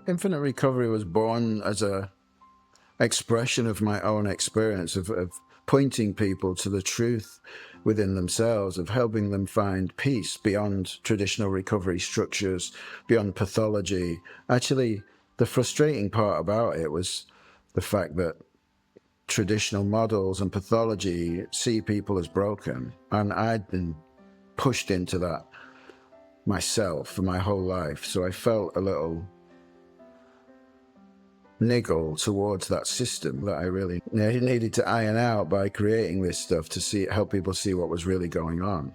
Infinite recovery was born as a expression of my own experience of pointing people to the truth within themselves, of helping them find peace beyond traditional recovery structures, beyond pathology. Actually, the frustrating part about it was the fact that traditional models and pathology see people as broken, and I'd been pushed into that myself for my whole life. So I felt a little niggle towards that system that I really needed to iron out by creating this stuff to help people see what was really going on.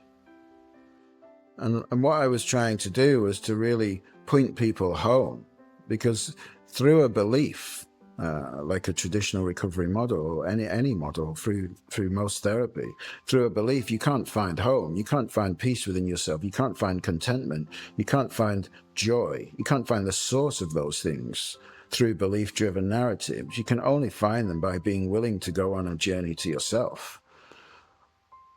And what I was trying to do was to really point people home, because through a belief, like a traditional recovery model or any model through most therapy, through a belief, you can't find home, you can't find peace within yourself, you can't find contentment, you can't find joy, you can't find the source of those things through belief-driven narratives. You can only find them by being willing to go on a journey to yourself.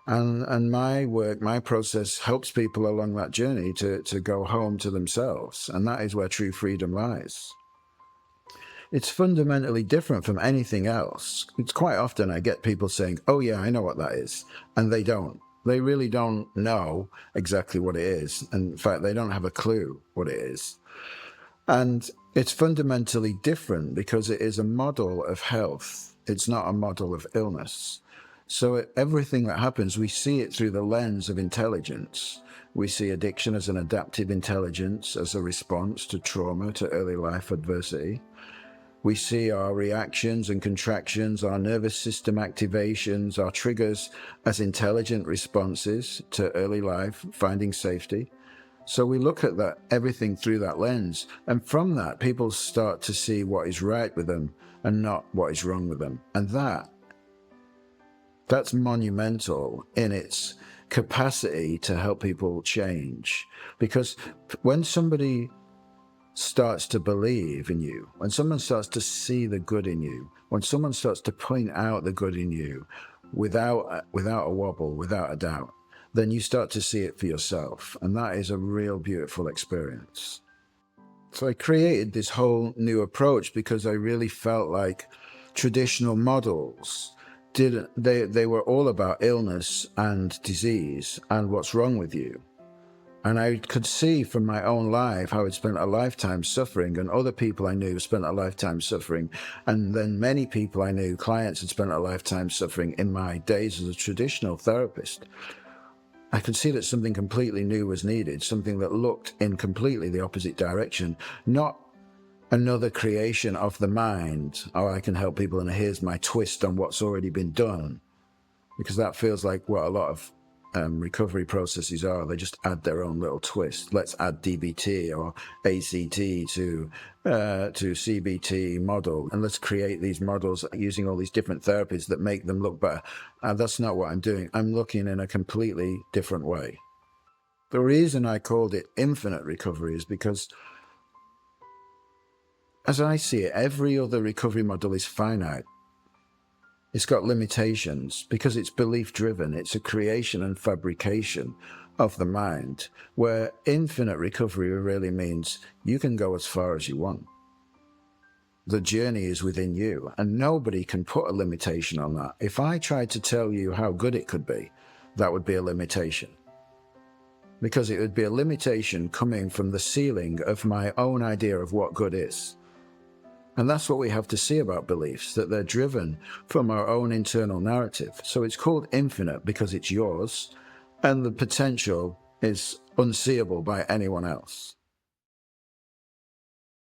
And my work, my process helps people along that journey to go home to themselves. And that is where true freedom lies. It's fundamentally different from anything else. It's quite often I get people saying, oh yeah, I know what that is. And they don't. They really don't know exactly what it is. And in fact, they don't have a clue what it is. And it's fundamentally different because it is a model of health. It's not a model of illness. So everything that happens, we see it through the lens of intelligence. We see addiction as an adaptive intelligence, as a response to trauma, to early life adversity. We see our reactions and contractions, our nervous system activations, our triggers as intelligent responses to early life, finding safety. So we look at that, everything through that lens. And from that, people start to see what is right with them and not what is wrong with them. And that's monumental in its capacity to help people change. Because when somebody starts to believe in you, when someone starts to see the good in you, when someone starts to point out the good in you without a wobble, without a doubt, then you start to see it for yourself. And that is a real beautiful experience. So I created this whole new approach because I really felt like traditional models they were all about illness and disease and what's wrong with you. And I could see from my own life how I'd spent a lifetime suffering, and other people I knew spent a lifetime suffering. And then many people I knew, clients, had spent a lifetime suffering in my days as a traditional therapist. I could see that something completely new was needed, something that looked in completely the opposite direction, not another creation of the mind. Oh, I can help people and here's my twist on what's already been done. Because that feels like what a lot of recovery processes are. They just add their own little twist. Let's add DBT or ACT to CBT model, and let's create these models using all these different therapies that make them look better. That's not what I'm doing. I'm looking in a completely different way. The reason I called it infinite recovery is because, as I see it, every other recovery model is finite. It's got limitations because it's belief-driven. It's a creation and fabrication of the mind, where infinite recovery really means you can go as far as you want. The journey is within you, and nobody can put a limitation on that. If I tried to tell you how good it could be, that would be a limitation. Because it would be a limitation coming from the ceiling of my own idea of what good is. And that's what we have to see about beliefs, that they're driven from our own internal narrative. So it's called infinite because it's yours, and the potential is unseeable by anyone else.